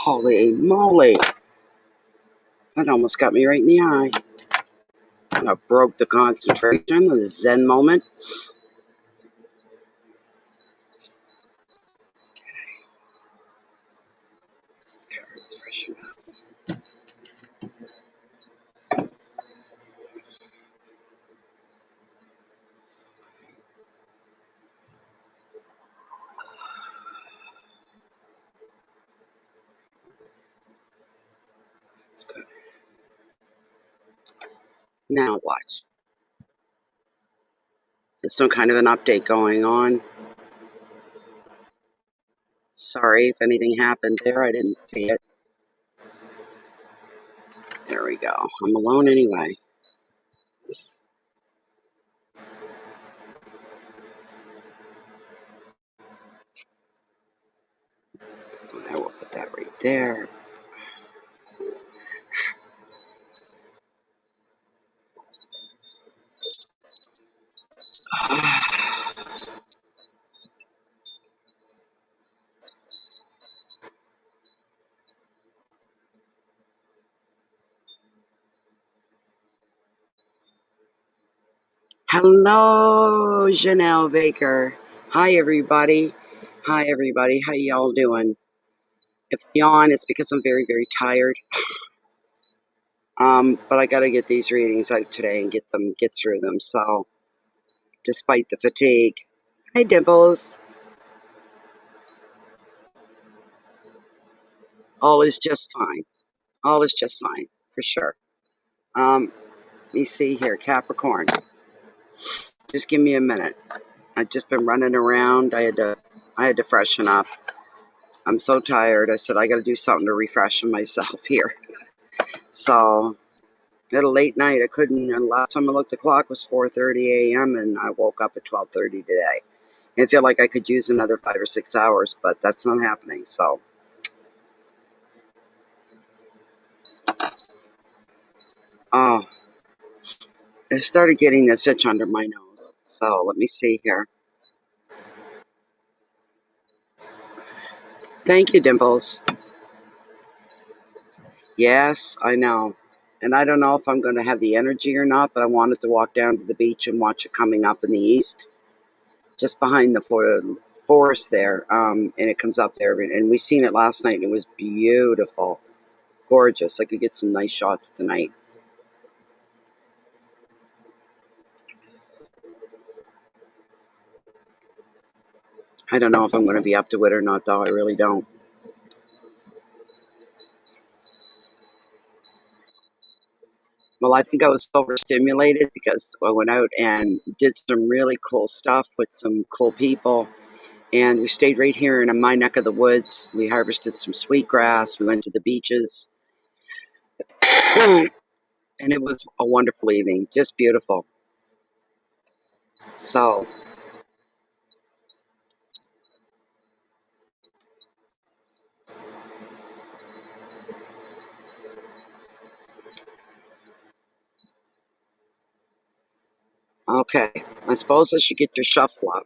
Holy moly. That almost got me right in the eye. I broke the concentration, the Zen moment. This card's freshen up. That's good. Now watch. There's some kind of an update going on. Sorry if anything happened there. I didn't see it. There we go. I'm alone anyway. I will put that right there. Hello, Janelle Baker. Hi, everybody. Hi, everybody. How y'all doing? If I yawn, it's because I'm very, very tired. But I got to get these readings out today and get through them. So, despite the fatigue. Hi, Dimples. All is just fine. All is just fine, for sure. Let me see here, Capricorn. Just give me a minute. I've just been running around. I had to freshen up. I'm so tired. I said I got to do something to refresh myself here. So, at a late night, I couldn't. And last time I looked, the clock was 4:30 a.m. and I woke up at 12:30 today. I feel like I could use another 5 or 6 hours, but that's not happening. So, oh, I started getting this itch under my nose. So let me see here. Thank you, Dimples. Yes, I know. And I don't know if I'm going to have the energy or not, but I wanted to walk down to the beach and watch it coming up in the east, just behind the forest there. And it comes up there. And we seen it last night, and it was beautiful, gorgeous. I could get some nice shots tonight. I don't know if I'm going to be up to it or not, though. I really don't. Well, I think I was overstimulated because I went out and did some really cool stuff with some cool people. And we stayed right here in my neck of the woods. We harvested some sweetgrass. We went to the beaches. And it was a wonderful evening. Just beautiful. So, okay. I suppose I should get your shuffle up.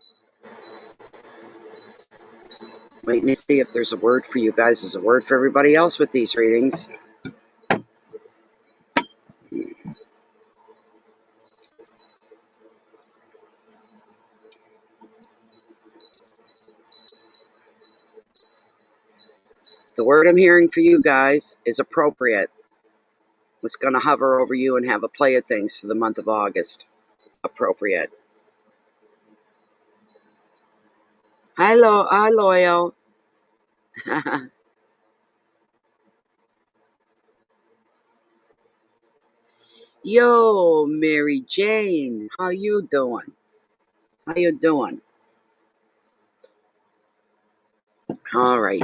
Wait and see if there's a word for you guys. There's a word for everybody else with these readings. The word I'm hearing for you guys is appropriate. It's going to hover over you and have a play of things for the month of August. Appropriate. Hi, Loyal. Yo, Mary Jane. How you doing? How you doing? All right.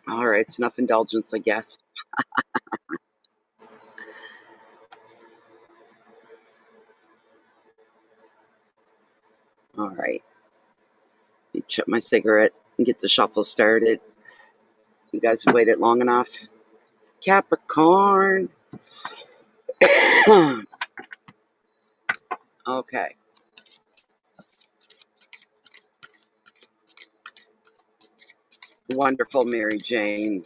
All right. It's enough indulgence, I guess. All right. Let me chip my cigarette and get the shuffle started. You guys have waited long enough. Capricorn. Okay. Wonderful, Mary Jane.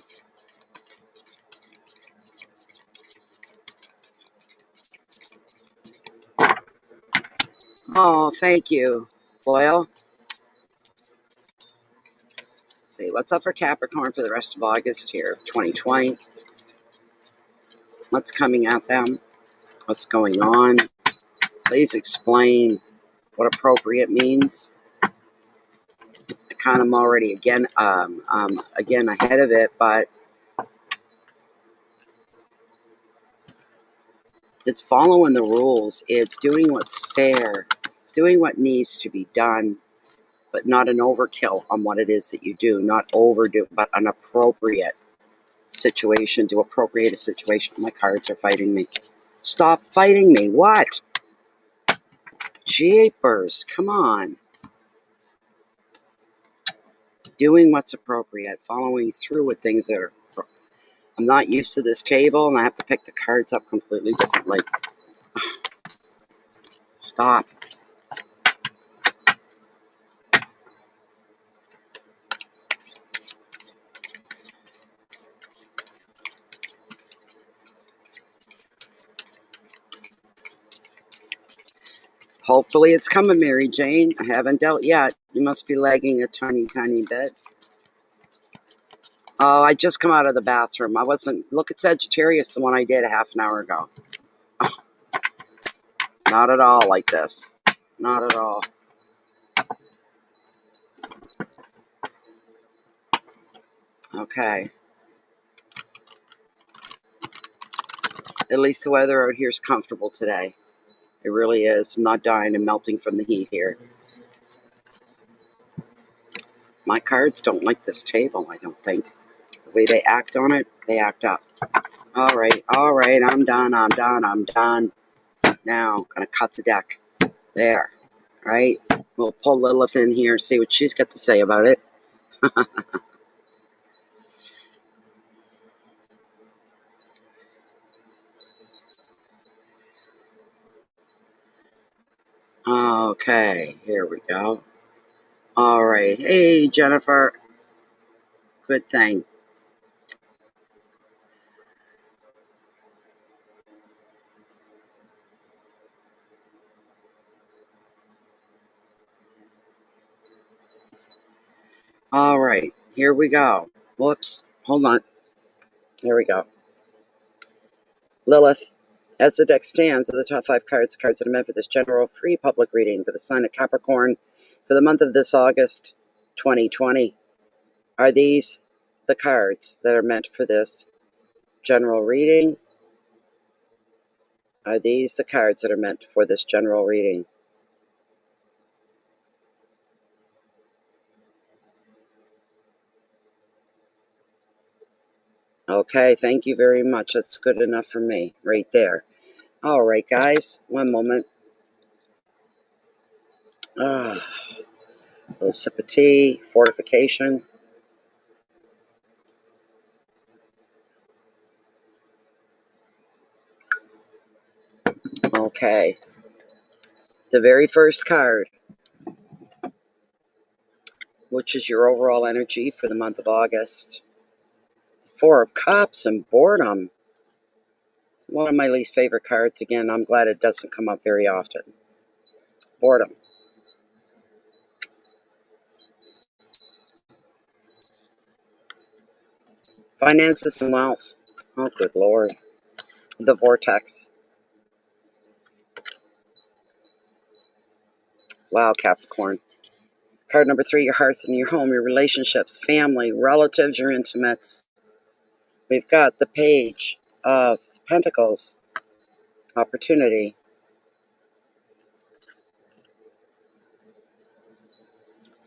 Oh, thank you, Boyle. Let's see, what's up for Capricorn for the rest of August here, 2020? What's coming at them? What's going on? Please explain what appropriate means. I kind of am already again ahead of it, but it's following the rules. It's doing what's fair. It's doing what needs to be done, but not an overkill on what it is that you do. Not overdo, but an appropriate situation to appropriate a situation. My cards are fighting me. Stop fighting me. What? Jeepers. Come on. Doing what's appropriate. Following through with things that are... I'm not used to this table, and I have to pick the cards up completely differently. Stop. Hopefully it's coming, Mary Jane. I haven't dealt yet. You must be lagging a tiny, tiny bit. Oh, I just come out of the bathroom. I wasn't... Look at Sagittarius, the one I did a half an hour ago. Not at all like this. Not at all. Okay. At least the weather out here is comfortable today. It really is. I'm not dying and melting from the heat here. My cards don't like this table, I don't think. The way they act on it, they act up. All right, I'm done. Now, gonna cut the deck. There, right? We'll pull Lilith in here, see what she's got to say about it. Okay, here we go. All right, hey, Jennifer. Good thing. All right, here we go. Whoops, hold on. There we go. Lilith, as the deck stands, are the top 5 cards, the cards that are meant for this general free public reading for the sign of Capricorn for the month of this August 2020. Are these the cards that are meant for this general reading? Are these the cards that are meant for this general reading? Okay, thank you very much. That's good enough for me right there. All right, guys, one moment. A little sip of tea, fortification. Okay. The very first card, which is your overall energy for the month of August. 4 of Cups and boredom. It's one of my least favorite cards. Again, I'm glad it doesn't come up very often. Boredom. Finances and wealth. Oh, good Lord. The vortex. Wow, Capricorn. Card number 3, your hearth and your home, your relationships, family, relatives, your intimates. We've got the Page of Pentacles. Opportunity.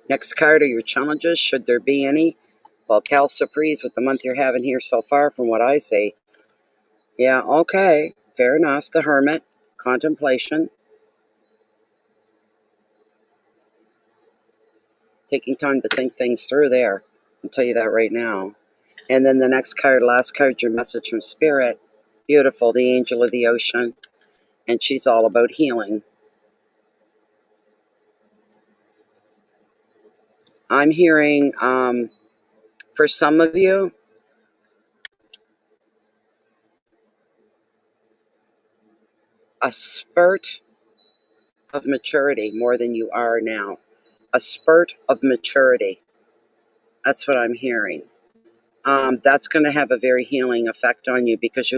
Next card are your challenges, should there be any. Well, Cal Surprise with the month you're having here so far, from what I see. Yeah, okay. Fair enough. The Hermit. Contemplation. Taking time to think things through there. I'll tell you that right now. And then the next card, last card, your message from Spirit. Beautiful. The Angel of the Ocean. And she's all about healing. I'm hearing, for some of you, a spurt of maturity more than you are now. A spurt of maturity. That's what I'm hearing. That's going to have a very healing effect on you because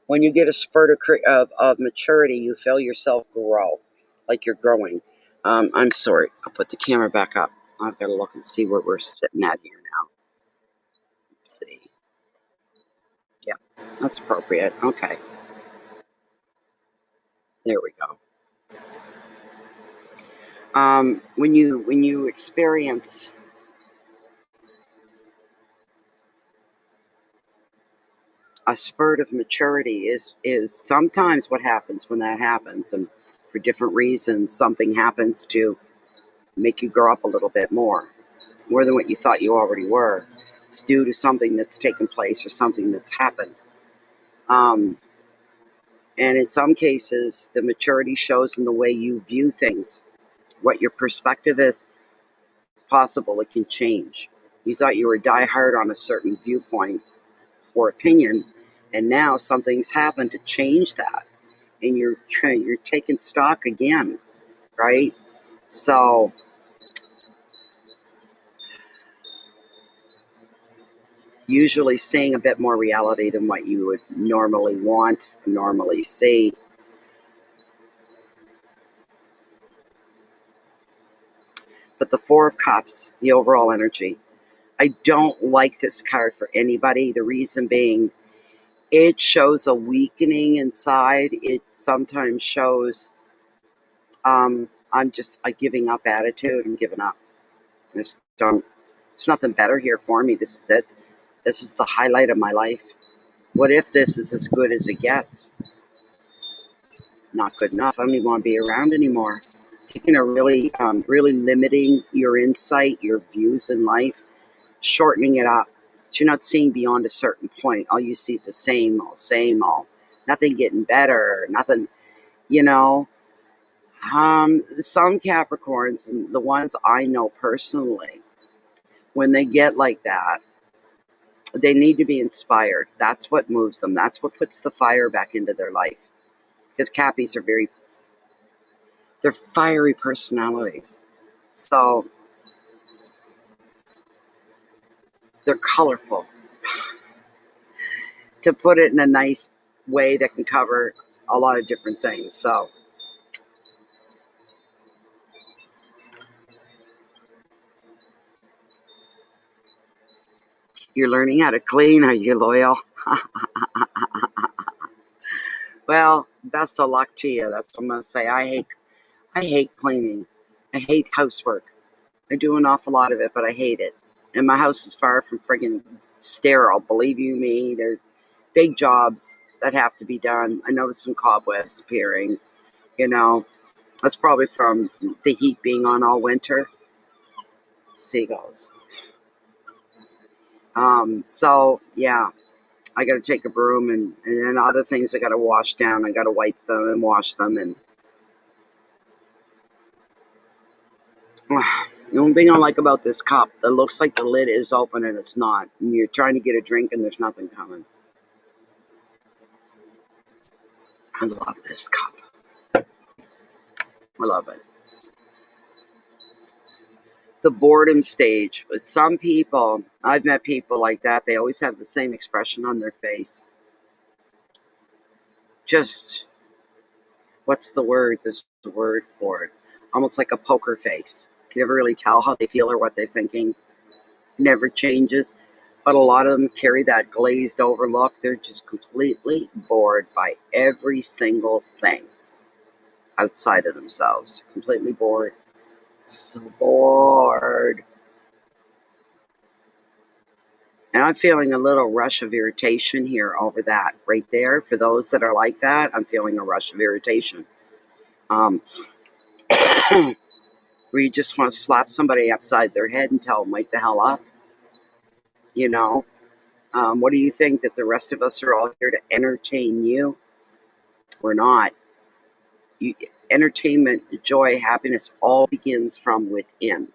when you get a spurt of maturity, you feel yourself grow, like you're growing. I'm sorry. I'll put the camera back up. I've got to look and see where we're sitting at here now. Let's see. Yeah, that's appropriate. Okay, there we go. When you experience a spurt of maturity is sometimes what happens when that happens, and for different reasons, something happens to make you grow up a little bit more than what you thought you already were. It's due to something that's taken place or something that's happened. Um, and in some cases, the maturity shows in the way you view things, what your perspective is. It's possible it can change. You thought you were diehard on a certain viewpoint or opinion, and now something's happened to change that, and you're taking stock again, right? So usually seeing a bit more reality than what you would normally want, normally see. But the Four of Cups, the overall energy, I don't like this card for anybody. The reason being, it shows a weakening inside. It sometimes shows I'm just a giving up attitude. I'm giving up. I just don't. There's nothing better here for me. This is it. This is the highlight of my life. What if this is as good as it gets? Not good enough. I don't even want to be around anymore. Taking a really limiting your insight, your views in life, shortening it up. So you're not seeing beyond a certain point. All you see is the same old, same old. Nothing getting better. Nothing, you know. Some Capricorns, and the ones I know personally, when they get like that, they need to be inspired. That's what moves them. That's what puts the fire back into their life. Because Cappies are they're fiery personalities. So they're colorful. To put it in a nice way that can cover a lot of different things. So you're learning how to clean. Are you loyal? Well, best of luck to you. That's what I'm gonna say. I hate cleaning. I hate housework. I do an awful lot of it, but I hate it. And my house is far from friggin' sterile. Believe you me, there's big jobs that have to be done. I noticed some cobwebs appearing. You know, that's probably from the heat being on all winter. Seagulls. So yeah, I got to take a broom and then other things I got to wash down. I got to wipe them and wash them. And the only thing I like about this cup, that looks like the lid is open and it's not. And you're trying to get a drink and there's nothing coming. I love this cup. I love it. The boredom stage. With some people, I've met people like that. They always have the same expression on their face. Just, what's the word? There's a word for it. Almost like a poker face. You never really tell how they feel or what they're thinking. Never changes. But a lot of them carry that glazed over look. They're just completely bored by every single thing outside of themselves. Completely bored. So bored. And I'm feeling a little rush of irritation here over that right there. For those that are like that, I'm feeling a rush of irritation. Um, where you just want to slap somebody upside their head and tell them, wake the hell up. You know, what do you think, that the rest of us are all here to entertain you? We're not. You, entertainment, joy, happiness all begins from within.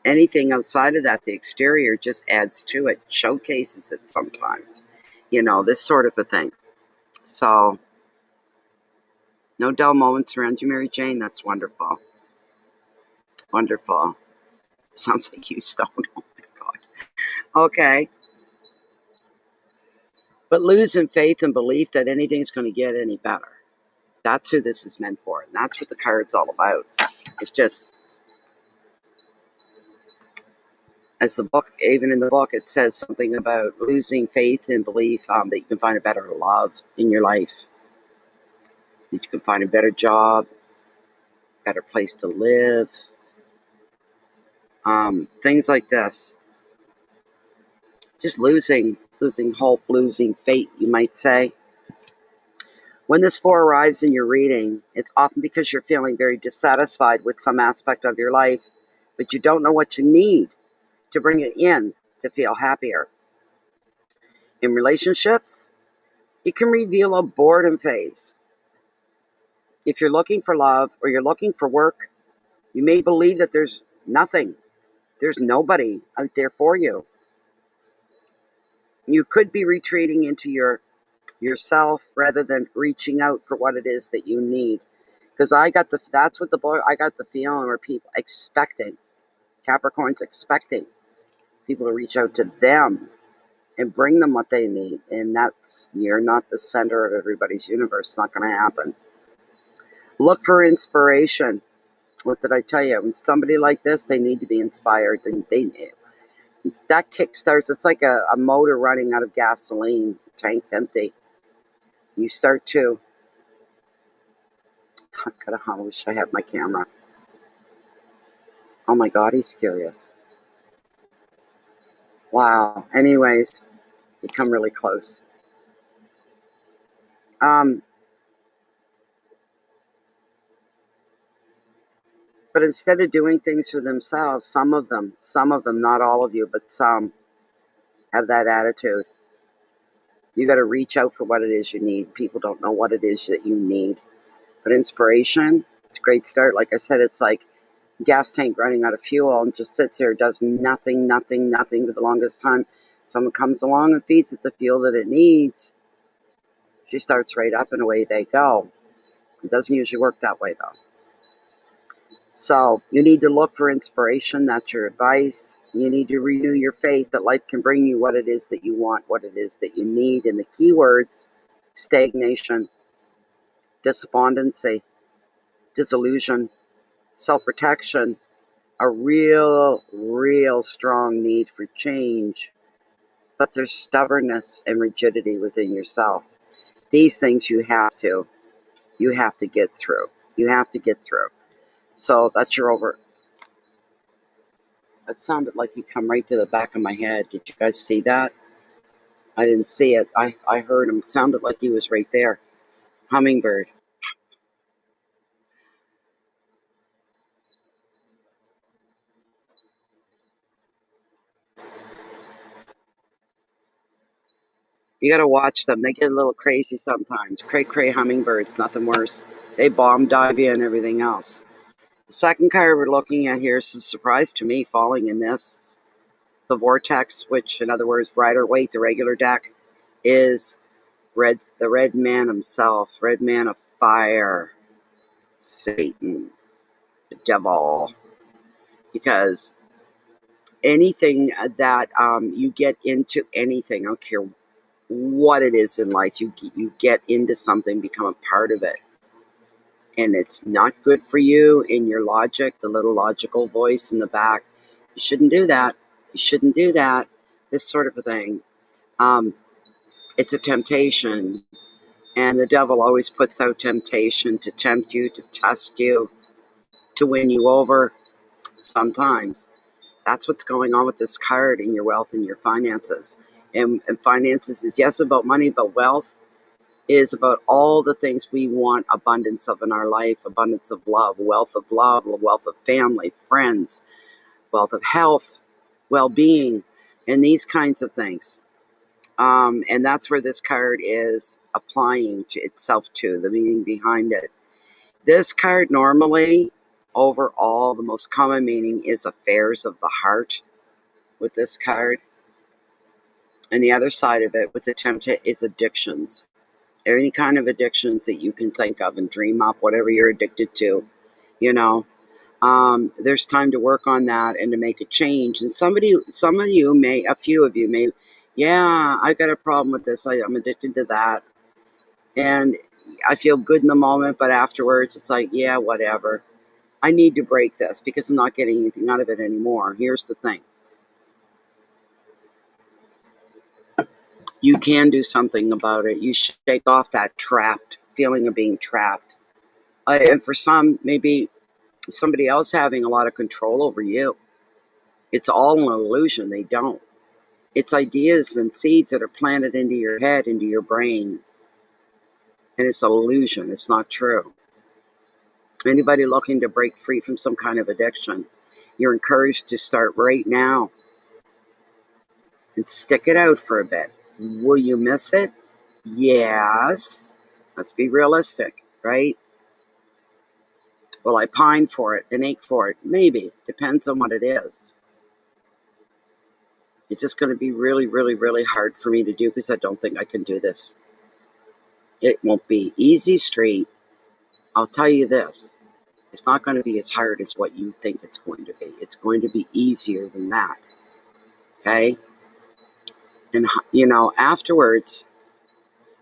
Anything outside of that, the exterior just adds to it, showcases it sometimes. You know, this sort of a thing. So No dull moments around you, Mary Jane? That's wonderful. Wonderful. Sounds like you stoned. Oh my God. Okay. But losing faith and belief that anything's going to get any better. That's who this is meant for. And that's what the card's all about. It's just, as the book, even in the book, it says something about losing faith and belief that you can find a better love in your life, that you can find a better job, better place to live, things like this. Just losing hope, losing faith, you might say. When this four arrives in your reading, it's often because you're feeling very dissatisfied with some aspect of your life, but you don't know what you need to bring it in to feel happier. In relationships, it can reveal a boredom phase. If you're looking for love or you're looking for work, you may believe that there's nothing, there's nobody out there for you. You could be retreating into yourself rather than reaching out for what it is that you need. Because that's what I got the feeling where people expecting, Capricorn's expecting people to reach out to them and bring them what they need. And you're not the center of everybody's universe. It's not going to happen. Look for inspiration. What did I tell you? When somebody like this, they need to be inspired. That kick starts, it's like a motor running out of gasoline. Tank's empty. You start to, I wish I had my camera. Oh my God, he's curious. Wow. Anyways, you come really close. But instead of doing things for themselves, some of them, not all of you, but some have that attitude. You got to reach out for what it is you need. People don't know what it is that you need. But inspiration, it's a great start. Like I said, it's like a gas tank running out of fuel and just sits there, does nothing for the longest time. Someone comes along and feeds it the fuel that it needs. She starts right up and away they go. It doesn't usually work that way though. So you need to look for inspiration. That's your advice. You need to renew your faith that life can bring you what it is that you want, what it is that you need. And the keywords, stagnation, despondency, disillusion, self-protection, a real strong need for change. But there's stubbornness and rigidity within yourself. These things you have to get through. You have to get through. So that's your over. It sounded like he come right to the back of my head. Did you guys see that? I didn't see it. I heard him. It sounded like he was right there. Hummingbird. You gotta watch them. They get a little crazy sometimes. Cray hummingbirds, nothing worse. They bomb dive you and everything else. The second card we're looking at here is a surprise to me falling in this. The vortex, which in other words, Rider Waite, the regular deck, is the red man himself, red man of fire, Satan, the devil. Because anything that you get into, anything, I don't care what it is in life, you get into something, become a part of it, and it's not good for you in your logic, the little logical voice in the back. You shouldn't do that. You shouldn't do that. This sort of a thing. It's a temptation, and the devil always puts out temptation to tempt you, to test you, to win you over. Sometimes that's what's going on with this card in your wealth and your finances. And finances is, yes, about money, but wealth is about all the things we want abundance of in our life, abundance of love, wealth of family, friends, wealth of health, well-being, and these kinds of things. And that's where this card is applying to itself to, the meaning behind it. This card normally, overall, the most common meaning is affairs of the heart with this card. And the other side of it with the temptation is addictions. Any kind of addictions that you can think of and dream up, whatever you're addicted to, you know. There's time to work on that and to make a change. And some of you may, a few of you may, yeah, I got a problem with this. I'm addicted to that. And I feel good in the moment, but afterwards it's like, yeah, whatever. I need to break this because I'm not getting anything out of it anymore. Here's the thing. You can do something about it. You shake off that trapped feeling of being trapped. And for some, maybe somebody else having a lot of control over you. It's all an illusion. They don't. It's ideas and seeds that are planted into your head, into your brain. And it's an illusion. It's not true. Anybody looking to break free from some kind of addiction, you're encouraged to start right now and stick it out for a bit. Will you miss it? Yes. Let's be realistic, right? Will I pine for it and ache for it? Maybe. Depends on what it is. It's just going to be really, really, really hard for me to do because I don't think I can do this. It won't be easy street. I'll tell you this. It's not going to be as hard as what you think it's going to be. It's going to be easier than that. Okay? And, afterwards,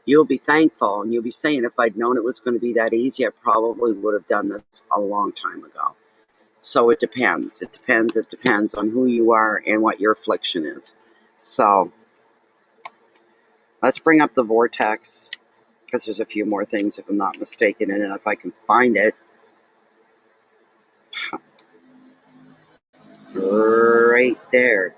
you'll be thankful and you'll be saying, if I'd known it was going to be that easy, I probably would have done this a long time ago. So it depends. It depends on who you are and what your affliction is. So let's bring up the vortex because there's a few more things, if I'm not mistaken, in it. If I can find it. Right there.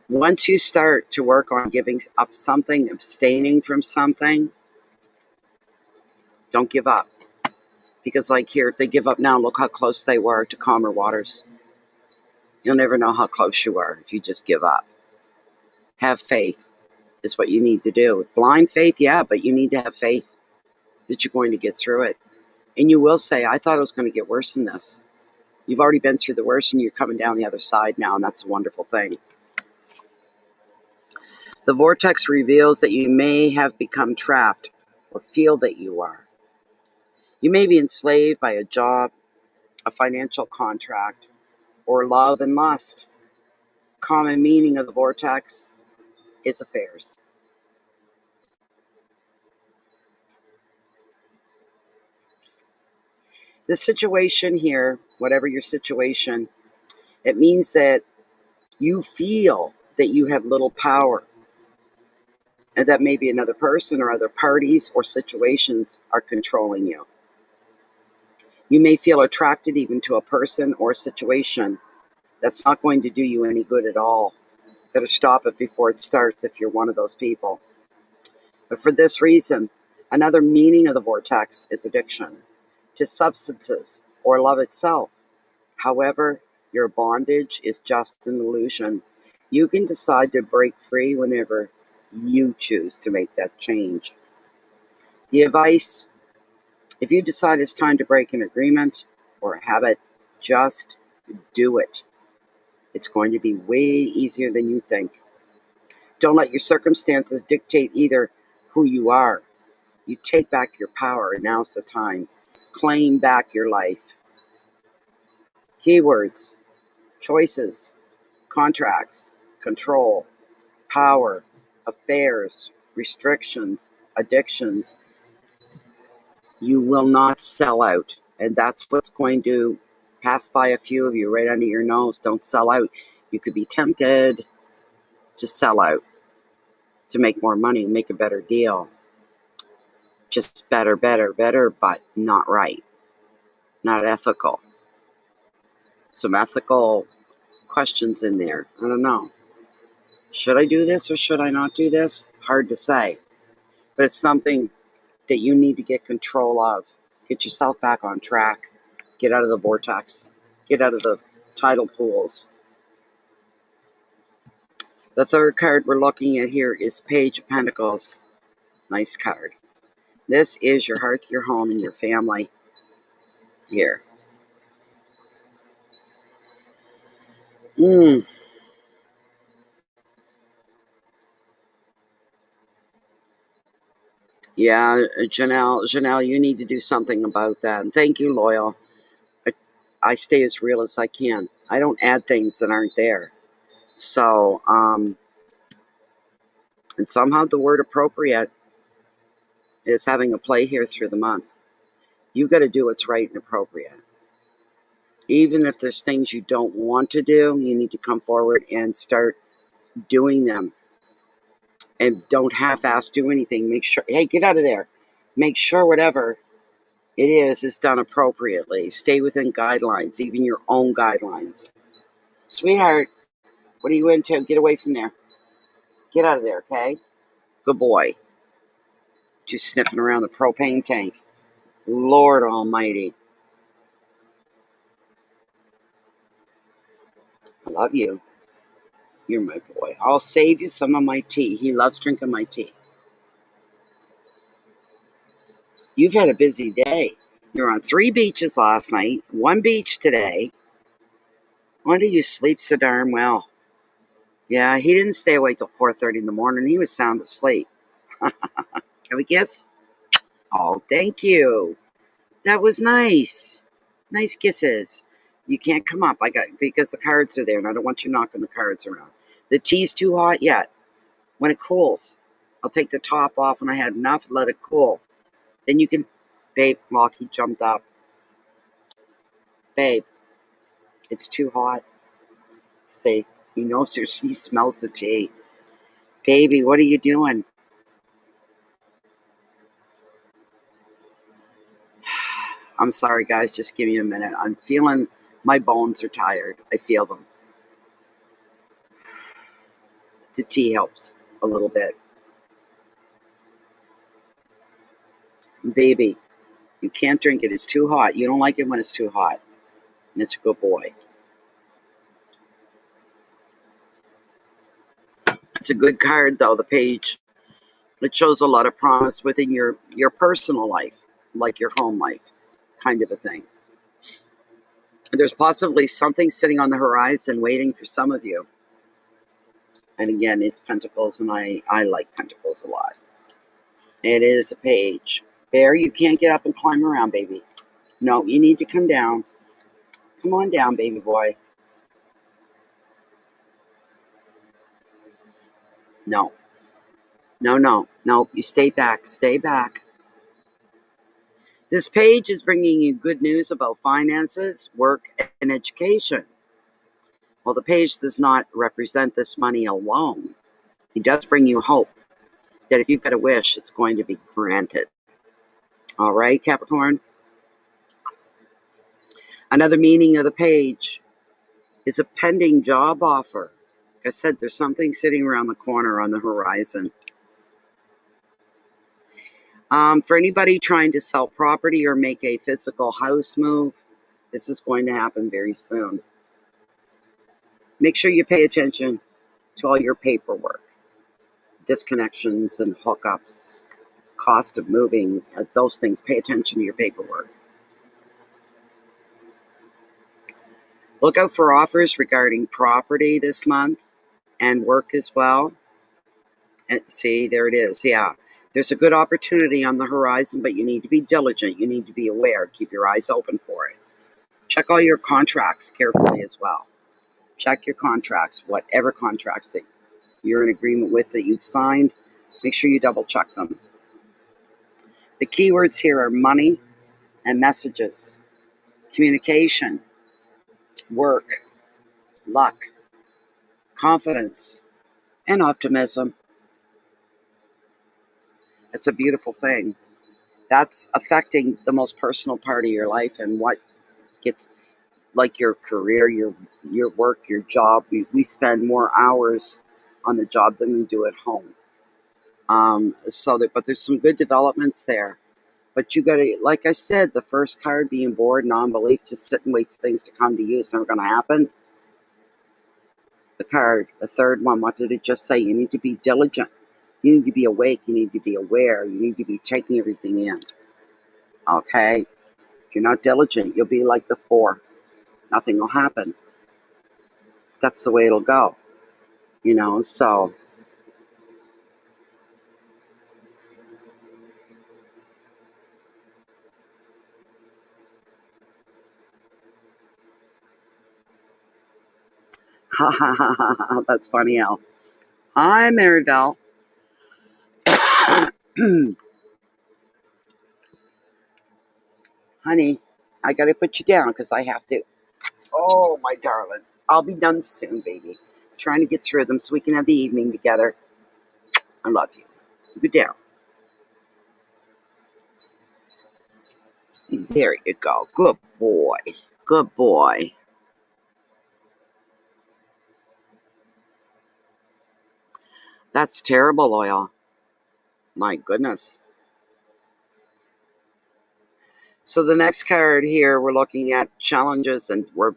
Once you start to work on giving up something, abstaining from something, don't give up. Because, like here, if they give up now, look how close they were to calmer waters. You'll never know how close you are if you just give up. Have faith is what you need to do. Blind faith, yeah, but you need to have faith that you're going to get through it. And you will say, I thought it was going to get worse than this. You've already been through the worst and you're coming down the other side now, and that's a wonderful thing. The vortex reveals that you may have become trapped or feel that you are. You may be enslaved by a job, a financial contract, or love and lust. Common meaning of the vortex is affairs. The situation here, whatever your situation, it means that you feel that you have little power and that maybe another person or other parties or situations are controlling you. You may feel attracted even to a person or a situation that's not going to do you any good at all. Better stop it before it starts if you're one of those people. But for this reason, another meaning of the vortex is addiction to substances or love itself. However, your bondage is just an illusion. You can decide to break free whenever you choose to make that change. The advice: if you decide it's time to break an agreement or a habit, just do it. It's going to be way easier than you think. Don't let your circumstances dictate either who you are. You take back your power, and now's the time. Claim back your life. Keywords: choices, contracts, control, power, affairs, restrictions, addictions. You will not sell out. And that's what's going to pass by a few of you right under your nose. Don't sell out. You could be tempted to sell out, to make more money, make a better deal. Just better, but not right. Not ethical. Some ethical questions in there. I don't know. Should I do this or should I not do this? Hard to say. But it's something that you need to get control of. Get yourself back on track. Get out of the vortex. Get out of the tidal pools. The third card we're looking at here is Page of Pentacles. Nice card. This is your hearth, your home, and your family here. Yeah, Janelle, you need to do something about that. And thank you, Loyal. I, I stay as real as I can. I don't add things that aren't there. So, and somehow the word appropriate is having a play here through the month. You got to do what's right and appropriate. Even if there's things you don't want to do, you need to come forward and start doing them. And don't half-ass do anything. Make sure, hey, get out of there. Make sure whatever it is done appropriately. Stay within guidelines, even your own guidelines. Sweetheart, what are you into? Get away from there. Get out of there, okay? Good boy. Just sniffing around the propane tank. Lord almighty. I love you. You're my boy. I'll save you some of my tea. He loves drinking my tea. You've had a busy day. You're on 3 beaches last night, 1 beach today. Why do you sleep so darn well? Yeah, he didn't stay awake till 4:30 in the morning. He was sound asleep. Can we kiss? Oh, thank you. That was nice. Nice kisses. You can't come up. I got because the cards are there, and I don't want you knocking the cards around. The tea's too hot yet. When it cools, I'll take the top off when I had enough. Let it cool. Then you can, babe. Look, he jumped up. Babe, it's too hot. Say, he knows he smells the tea. Baby, what are you doing? I'm sorry, guys. Just give me a minute. I'm feeling my bones are tired. I feel them. The tea helps a little bit. Baby, you can't drink it. It's too hot. You don't like it when it's too hot. And it's a good boy. It's a good card, though, the page. It shows a lot of promise within your personal life, like your home life, kind of a thing. There's possibly something sitting on the horizon waiting for some of you. And again, it's Pentacles, and I like Pentacles a lot. It is a page. Bear, you can't get up and climb around, baby. No, you need to come down. Come on down, baby boy. No, no. You stay back. Stay back. This page is bringing you good news about finances, work, and education. Well, the page does not represent this money alone. It does bring you hope that if you've got a wish, it's going to be granted. All right, Capricorn? Another meaning of the page is a pending job offer. Like I said, there's something sitting around the corner on the horizon. For anybody trying to sell property or make a physical house move, this is going to happen very soon. Make sure you pay attention to all your paperwork, disconnections and hookups, cost of moving, those things. Pay attention to your paperwork. Look out for offers regarding property this month and work as well. And see, there it is. Yeah. There's a good opportunity on the horizon, but you need to be diligent. You need to be aware. Keep your eyes open for it. Check all your contracts carefully as well. Check your contracts, whatever contracts that you're in agreement with that you've signed. Make sure you double check them. The keywords here are money and messages, communication, work, luck, confidence, and optimism. It's a beautiful thing. That's affecting the most personal part of your life and what gets like your career, your work, your job. We spend more hours on the job than we do at home. But there's some good developments there. But you got to, like I said, the first card being bored, non-belief, to sit and wait for things to come to you. It's never going to happen. The card, the third one, what did it just say? You need to be diligent. You need to be awake. You need to be aware. You need to be taking everything in. Okay? If you're not diligent, you'll be like the 4. Nothing will happen. That's the way it'll go. So Ha ha ha ha ha. That's funny, Al. Hi, Maribel. Honey, I gotta put you down because I have to. Oh, my darling. I'll be done soon, baby. Trying to get through them so we can have the evening together. I love you. Good down. There you go. Good boy. Good boy. That's terrible, Oil. My goodness. So the next card here, we're looking at challenges, and we're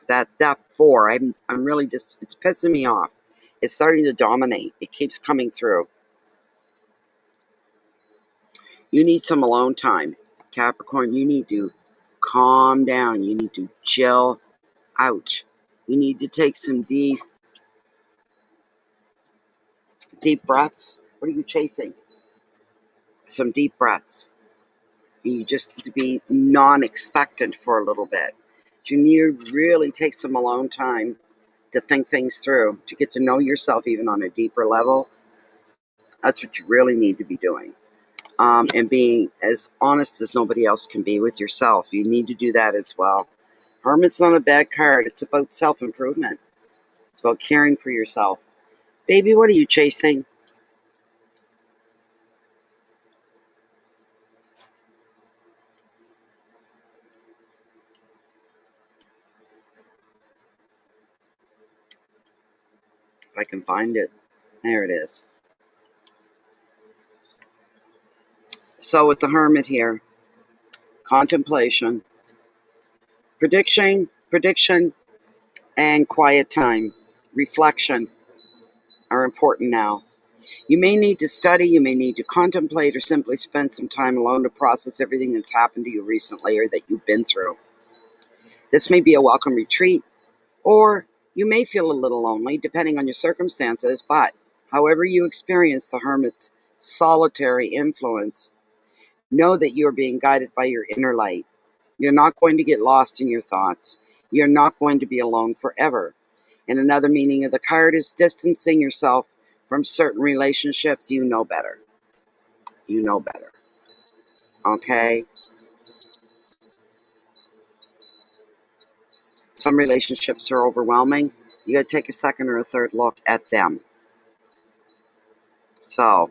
that 4. I'm really just, it's pissing me off. It's starting to dominate. It keeps coming through. You need some alone time, Capricorn. You need to calm down. You need to chill out. You need to take some deep breaths. What are you chasing? Some deep breaths. You just need to be non-expectant for a little bit. You need to really take some alone time to think things through, to get to know yourself even on a deeper level. That's what you really need to be doing. And being as honest as nobody else can be with yourself. You need to do that as well. Hermit's not a bad card. It's about self-improvement. It's about caring for yourself. Baby, what are you chasing? If I can find it. There it is. So with the Hermit here, contemplation, prediction, and quiet time, reflection are important now. You may need to study, you may need to contemplate, or simply spend some time alone to process everything that's happened to you recently or that you've been through. This may be a welcome retreat, or you may feel a little lonely, depending on your circumstances, but however you experience the Hermit's solitary influence, know that you are being guided by your inner light. You're not going to get lost in your thoughts. You're not going to be alone forever. And another meaning of the card is distancing yourself from certain relationships. You know better. You know better. Okay? Some relationships are overwhelming. You got to take a second or a third look at them. So,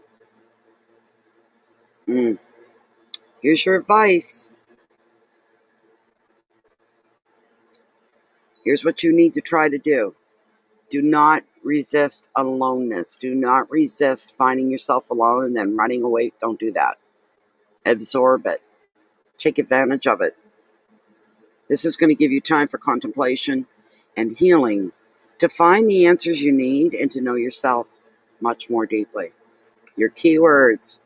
here's your advice. Here's what you need to try to do. Do not resist aloneness. Do not resist finding yourself alone and then running away. Don't do that. Absorb it. Take advantage of it. This is going to give you time for contemplation and healing, to find the answers you need and to know yourself much more deeply. Your keywords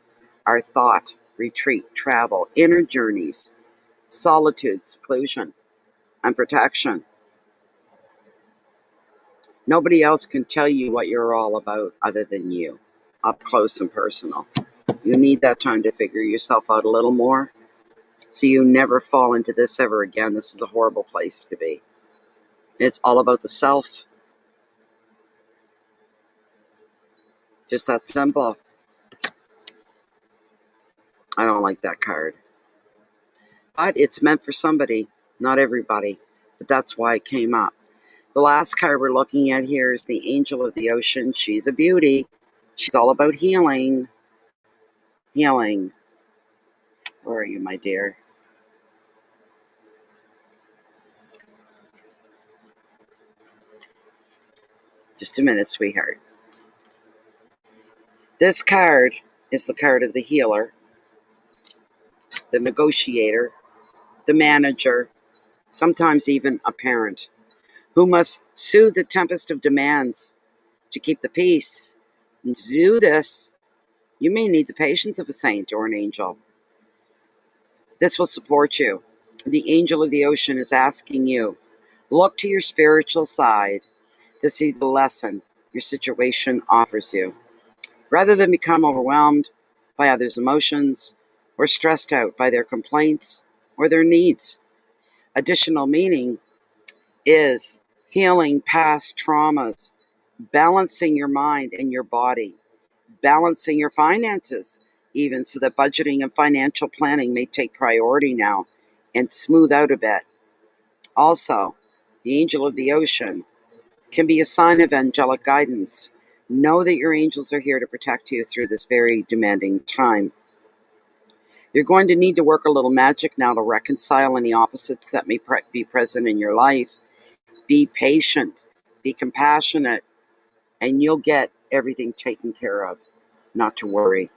are thought, retreat, travel, inner journeys, solitude, seclusion, and protection. Nobody else can tell you what you're all about other than you, up close and personal. You need that time to figure yourself out a little more so you never fall into this ever again. This is a horrible place to be. It's all about the self. Just that simple. I don't like that card. But it's meant for somebody, not everybody. But that's why it came up. The last card we're looking at here is the Angel of the Ocean. She's a beauty. She's all about healing. Healing. Where are you, my dear? Just a minute, sweetheart. This card is the card of the healer, the negotiator, the manager, sometimes even a parent, who must soothe the tempest of demands to keep the peace. And to do this, you may need the patience of a saint or an angel. This will support you. The Angel of the Ocean is asking you, look to your spiritual side to see the lesson your situation offers you, rather than become overwhelmed by others' emotions or stressed out by their complaints or their needs. Additional meaning is healing past traumas, balancing your mind and your body, balancing your finances, even so that budgeting and financial planning may take priority now and smooth out a bit. Also, the angel of the ocean can be a sign of angelic guidance. Know that your angels are here to protect you through this very demanding time. You're going to need to work a little magic now to reconcile any opposites that may be present in your life. Be patient, be compassionate, and you'll get everything taken care of. Not to worry.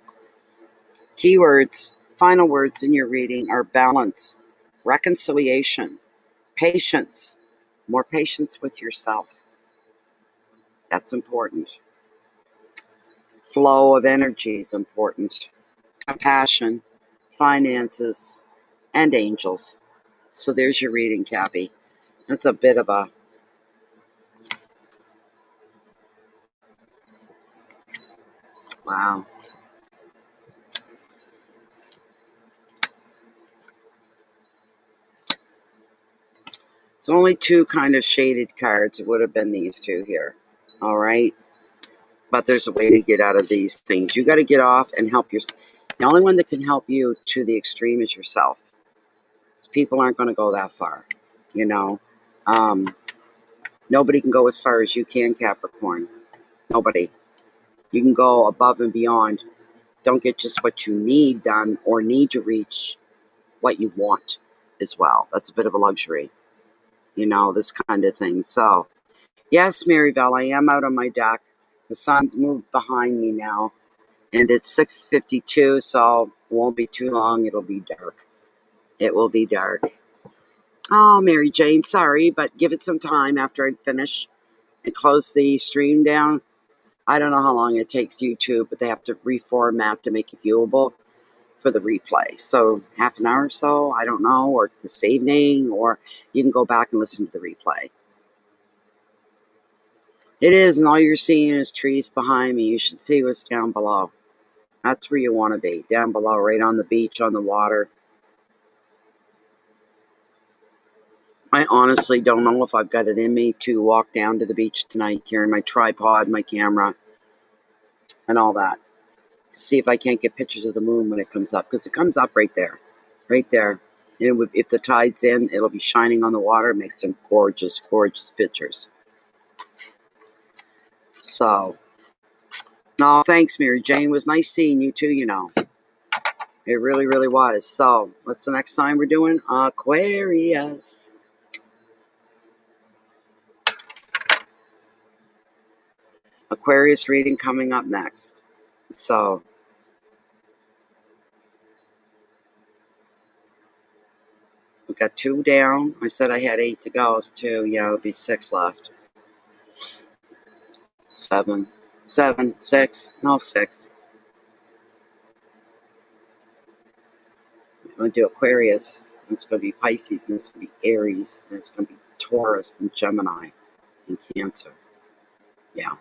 Keywords, final words in your reading are balance, reconciliation, patience, more patience with yourself. That's important. Flow of energy is important. Compassion, finances, and angels. So there's your reading, Cappy. That's a bit of a... Wow. It's only two kind of shaded cards. It would have been these two here. All right. But there's a way to get out of these things. You got to get off and help yourself. The only one that can help you to the extreme is yourself. People aren't going to go that far, you know. Nobody can go as far as you can, Capricorn. Nobody. You can go above and beyond. Don't get just what you need done or need to reach what you want as well. That's a bit of a luxury, you know, this kind of thing. So, yes, Marybelle, I am out on my deck. The sun's moved behind me now, and it's 6:52, so it won't be too long. It'll be dark. It will be dark. Oh, Mary Jane, sorry, but give it some time after I finish and close the stream down. I don't know how long it takes YouTube, but they have to reformat to make it viewable for the replay. So half an hour or so, I don't know, or this evening, or you can go back and listen to the replay. It is, and all you're seeing is trees behind me. You should see what's down below. That's where you want to be, down below, right on the beach, on the water. I honestly don't know if I've got it in me to walk down to the beach tonight, carrying my tripod, my camera, and all that, to see if I can't get pictures of the moon when it comes up, because it comes up right there, right there. And if the tide's in, it'll be shining on the water. It makes some gorgeous, gorgeous pictures. So, no, thanks, Mary Jane. It was nice seeing you too, you know. It really, really was. So, what's the next sign we're doing? Aquarius. Aquarius reading coming up next. So, we got 2 down. I said I had 8 to go. It's 2. Yeah, it'll be 6 left. 7, 7, 6. No, 6. I'm going to do Aquarius. And it's going to be Pisces. And it's going to be Aries. And it's going to be Taurus and Gemini and Cancer. Yeah.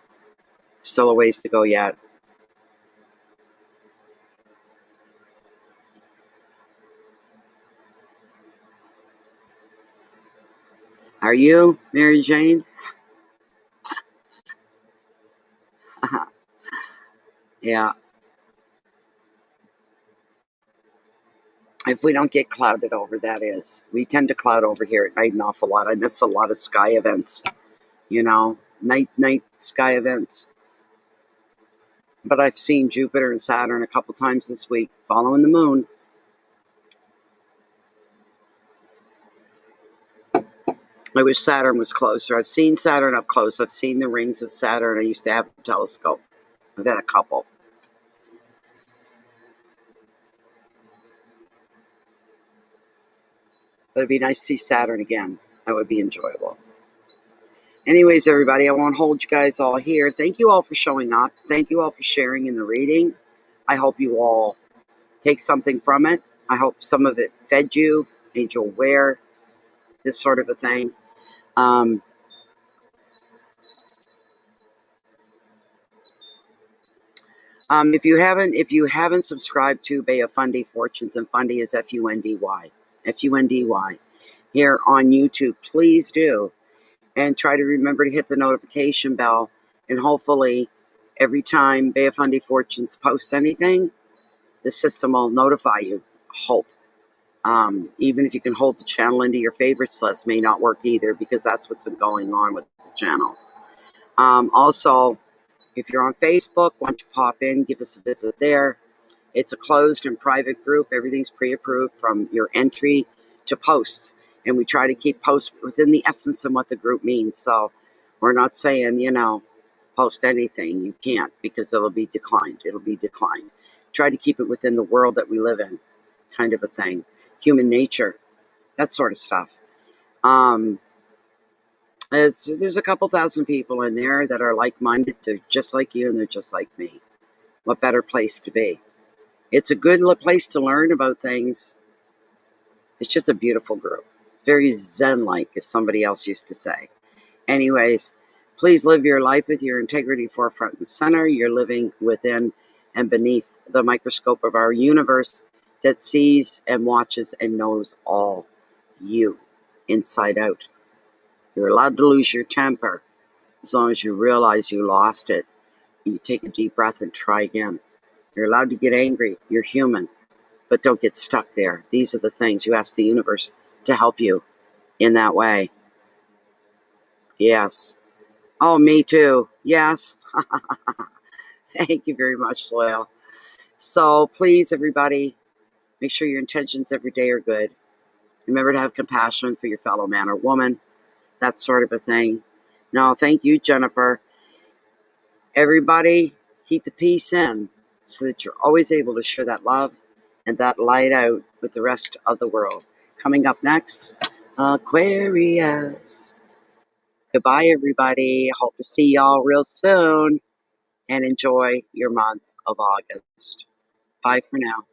Still a ways to go yet. Are you, Mary Jane? Yeah. If we don't get clouded over, that is. We tend to cloud over here at night an awful lot. I miss a lot of sky events, you know, night sky events. But I've seen Jupiter and Saturn a couple times this week, following the moon. I wish Saturn was closer. I've seen Saturn up close. I've seen the rings of Saturn. I used to have a telescope. I've had a couple. But it'd be nice to see Saturn again. That would be enjoyable. Anyways, everybody, I won't hold you guys all here. Thank you all for showing up. Thank you all for sharing in the reading. I hope you all take something from it. I hope some of it fed you, made you aware, this sort of a thing. If you haven't subscribed to Bay of Fundy Fortunes, and Fundy is Fundy, Fundy here on YouTube, please do. and try to remember to hit the notification bell. And hopefully, every time Beafundi Fortunes posts anything, the system will notify you. Hope. Even if you can hold the channel into your favorites list, may not work either, because that's what's been going on with the channel. Also, if you're on Facebook, why don't you pop in, give us a visit there. It's a closed and private group. Everything's pre-approved from your entry to posts. And we try to keep posts within the essence of what the group means. So we're not saying, post anything. You can't, because it'll be declined. It'll be declined. Try to keep it within the world that we live in, kind of a thing. Human nature, that sort of stuff. There's a couple thousand people in there that are like-minded. They're just like you, and they're just like me. What better place to be? It's a good place to learn about things. It's just a beautiful group. Very zen-like, as somebody else used to say. Anyways, please live your life with your integrity forefront and center. You're living within and beneath the microscope of our universe that sees and watches and knows all you, inside out. You're allowed to lose your temper as long as you realize you lost it. You take a deep breath and try again. You're allowed to get angry. You're human. But don't get stuck there. These are the things you ask the universe to help you in that way. Yes. Oh, me too. Yes. Thank you very much, Loyal. So please, everybody, make sure your intentions every day are good. Remember to have compassion for your fellow man or woman. That sort of a thing. No, thank you, Jennifer. Everybody, keep the peace in so that you're always able to share that love and that light out with the rest of the world. Coming up next, Aquarius. Goodbye, everybody. Hope to see y'all real soon, and enjoy your month of August. Bye for now.